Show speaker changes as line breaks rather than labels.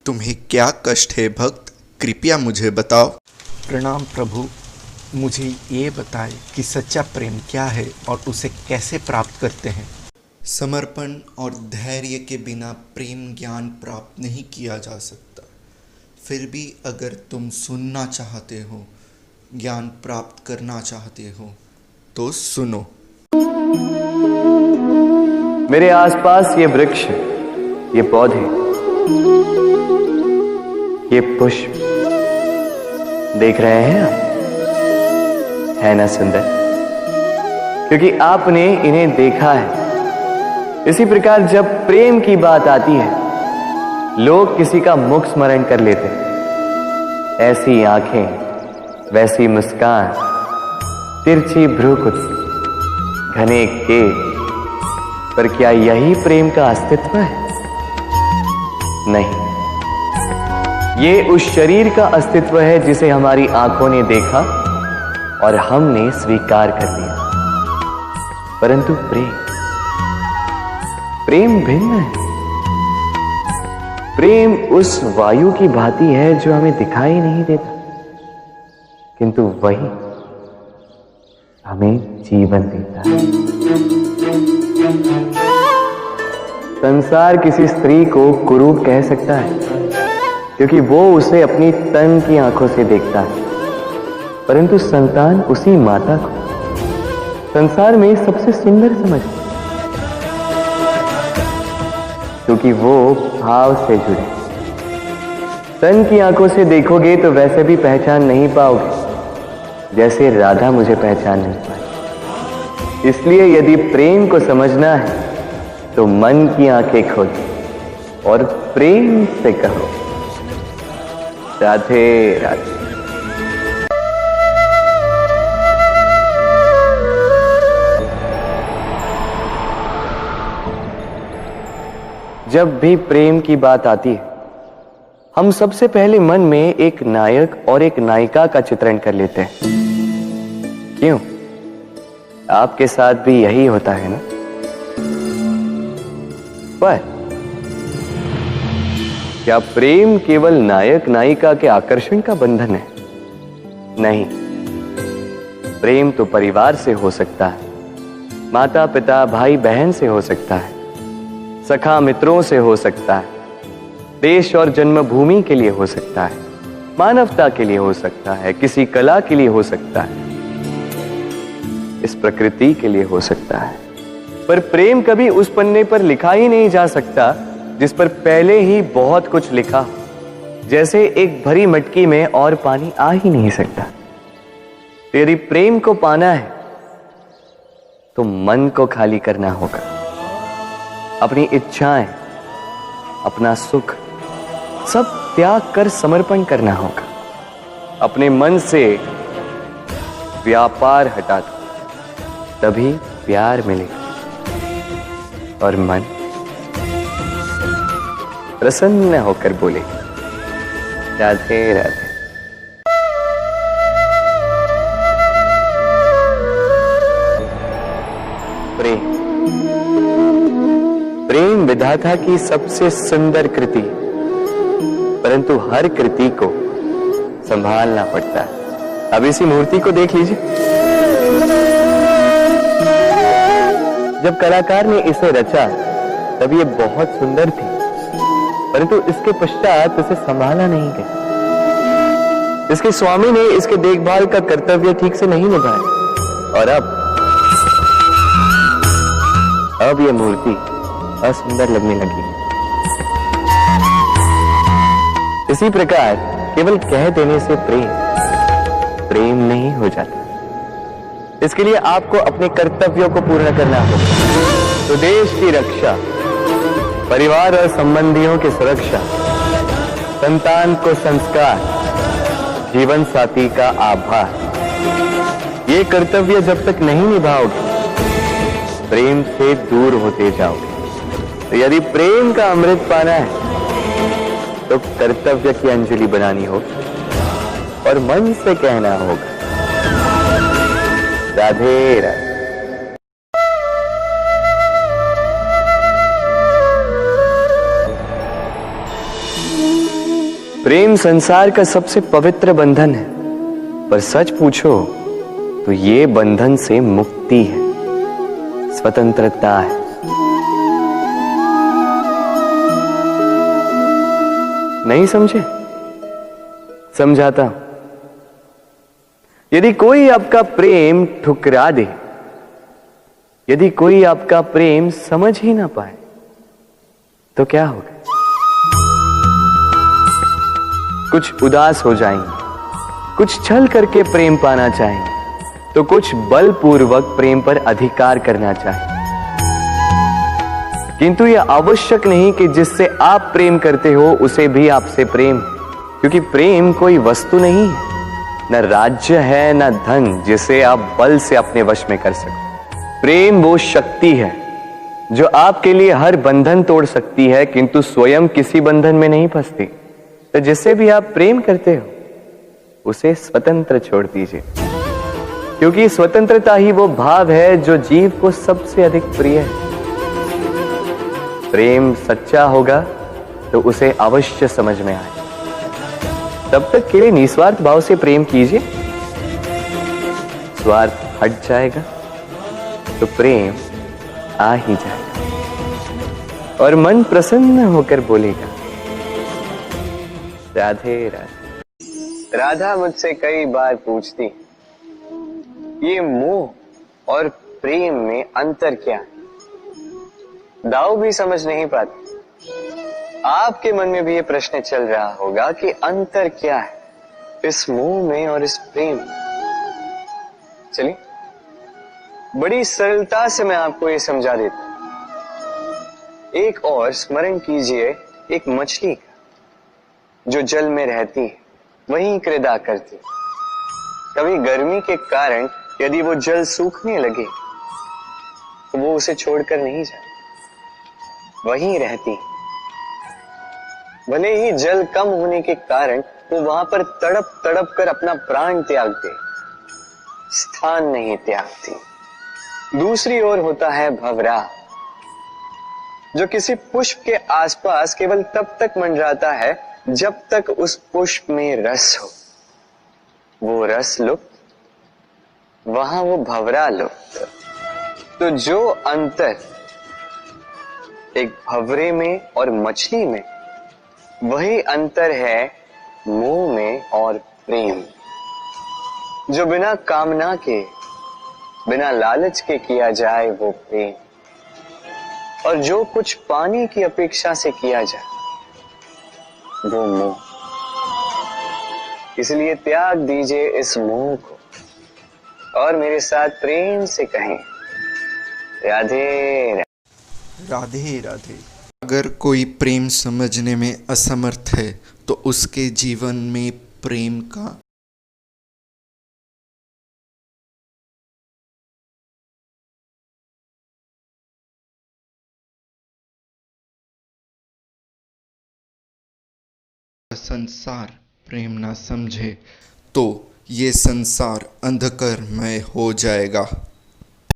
तुम्हें क्या कष्ट है भक्त, कृपया मुझे बताओ।
प्रणाम प्रभु, मुझे ये बताएं कि सच्चा प्रेम क्या है और उसे कैसे प्राप्त करते हैं।
समर्पण और धैर्य के बिना प्रेम ज्ञान प्राप्त नहीं किया जा सकता। फिर भी अगर तुम सुनना चाहते हो, ज्ञान प्राप्त करना चाहते हो, तो सुनो।
मेरे आसपास ये वृक्ष, ये पौधे, ये पुष्प देख रहे हैं आप? है ना सुंदर? क्योंकि आपने इन्हें देखा है। इसी प्रकार जब प्रेम की बात आती है, लोग किसी का मुख स्मरण कर लेते हैं। ऐसी आंखें, वैसी मुस्कान, तिरछी भ्रूकुटी, घने केश, पर क्या यही प्रेम का अस्तित्व है? नहीं, ये उस शरीर का अस्तित्व है जिसे हमारी आंखों ने देखा और हमने स्वीकार कर लिया। परंतु प्रेम भिन्न है। प्रेम उस वायु की भांति है जो हमें दिखाई नहीं देता, किंतु वही हमें जीवन देता है। संसार किसी स्त्री को कुरूप कह सकता है, क्योंकि वो उसे अपनी तन की आंखों से देखता है, परंतु संतान उसी माता को संसार में सबसे सुंदर समझती, क्योंकि वो भाव से जुड़े। तन की आंखों से देखोगे तो वैसे भी पहचान नहीं पाओगे जैसे राधा मुझे पहचान नहीं पाई। इसलिए यदि प्रेम को समझना है तो मन की आंखें खोलो और प्रेम से कहो, राधे राधे। जब भी प्रेम की बात आती है, हम सबसे पहले मन में एक नायक और एक नायिका का चित्रण कर लेते हैं। क्यों? आपके साथ भी यही होता है ना? पर क्या प्रेम केवल नायक नायिका के आकर्षण का बंधन है? नहीं, प्रेम तो परिवार से हो सकता है, माता पिता भाई बहन से हो सकता है, सखा मित्रों से हो सकता है, देश और जन्मभूमि के लिए हो सकता है, मानवता के लिए हो सकता है, किसी कला के लिए हो सकता है, इस प्रकृति के लिए हो सकता है। पर प्रेम कभी उस पन्ने पर लिखा ही नहीं जा सकता जिस पर पहले ही बहुत कुछ लिखा हो। जैसे एक भरी मटकी में और पानी आ ही नहीं सकता। यदि प्रेम को पाना है तो मन को खाली करना होगा। अपनी इच्छाएं, अपना सुख सब त्याग कर समर्पण करना होगा। अपने मन से व्यापार हटा दो, तभी प्यार मिलेगा और मन प्रसन्न होकर बोले, राधे राधे। प्रेम विधाता की सबसे सुंदर कृति, परंतु हर कृति को संभालना पड़ता है। अब इसी मूर्ति को देख लीजिए। जब कलाकार ने इसे रचा तब ये बहुत सुंदर थी, परंतु इसके पश्चात इसे संभाला नहीं गया। इसके स्वामी ने इसके देखभाल का कर्तव्य ठीक से नहीं निभाया और अब यह मूर्ति असुंदर लगने लगी। इसी प्रकार केवल कह देने से प्रेम नहीं हो जाता। इसके लिए आपको अपने कर्तव्यों को पूर्ण करना होगा। तो देश की रक्षा, परिवार और संबंधियों की सुरक्षा, संतान को संस्कार, जीवन साथी का आभार, ये कर्तव्य जब तक नहीं निभाओगे प्रेम से दूर होते जाओगे। तो यदि प्रेम का अमृत पाना है तो कर्तव्य की अंजलि बनानी होगी और मन से कहना होगा, राधे राधे। प्रेम संसार का सबसे पवित्र बंधन है, पर सच पूछो तो ये बंधन से मुक्ति है, स्वतंत्रता है। नहीं समझे? समझाता हूं। यदि कोई आपका प्रेम ठुकरा दे, यदि कोई आपका प्रेम समझ ही ना पाए, तो क्या होगा? कुछ उदास हो जाएंगे, कुछ छल करके प्रेम पाना चाहेंगे, तो कुछ बलपूर्वक प्रेम पर अधिकार करना चाहेंगे। किंतु यह आवश्यक नहीं कि जिससे आप प्रेम करते हो उसे भी आपसे प्रेम, क्योंकि प्रेम कोई वस्तु नहीं है, न राज्य है, न धन जिसे आप बल से अपने वश में कर सको। प्रेम वो शक्ति है जो आपके लिए हर बंधन तोड़ सकती है, किंतु स्वयं किसी बंधन में नहीं फंसती। तो जिससे भी आप प्रेम करते हो उसे स्वतंत्र छोड़ दीजिए, क्योंकि स्वतंत्रता ही वो भाव है जो जीव को सबसे अधिक प्रिय है। प्रेम सच्चा होगा तो उसे अवश्य समझ में आए। तब तक के लिए निस्वार्थ भाव से प्रेम कीजिए, स्वार्थ हट जाएगा तो प्रेम आ ही जाएगा और मन प्रसन्न होकर बोलेगा, राधे राधे। राधा मुझसे कई बार पूछती, ये मोह और प्रेम में अंतर क्या है? दाऊ भी समझ नहीं पाती। आपके मन में भी ये प्रश्न चल रहा होगा कि अंतर क्या है इस मोह में और इस प्रेम में। चलिए बड़ी सरलता से मैं आपको ये समझा देता हूं। एक और स्मरण कीजिए एक मछली का, जो जल में रहती है, वहीं क्रीड़ा करती है। कभी गर्मी के कारण यदि वो जल सूखने लगे तो वो उसे छोड़कर नहीं जाती, वहीं रहती। भले ही जल कम होने के कारण वो वहां पर तड़प तड़प कर अपना प्राण त्याग दे, स्थान नहीं त्यागती। दूसरी ओर होता है भंवरा, जो किसी पुष्प के आसपास केवल तब तक मंडराता है जब तक उस पुष्प में रस हो। वो रस लुप्त, वहां वो भंवरा लुप्त। तो जो अंतर एक भंवरे में और मछली में, वही अंतर है मोह में और प्रेम। जो बिना कामना के, बिना लालच के किया जाए वो प्रेम, और जो कुछ पाने की अपेक्षा से किया जाए वो मोह। इसलिए त्याग दीजिए इस मोह को और मेरे साथ प्रेम से कहें, राधे
राधे राधे। अगर कोई प्रेम समझने में असमर्थ है तो उसके जीवन में प्रेम का संसार प्रेम ना समझे तो ये संसार अंधकारमय हो जाएगा।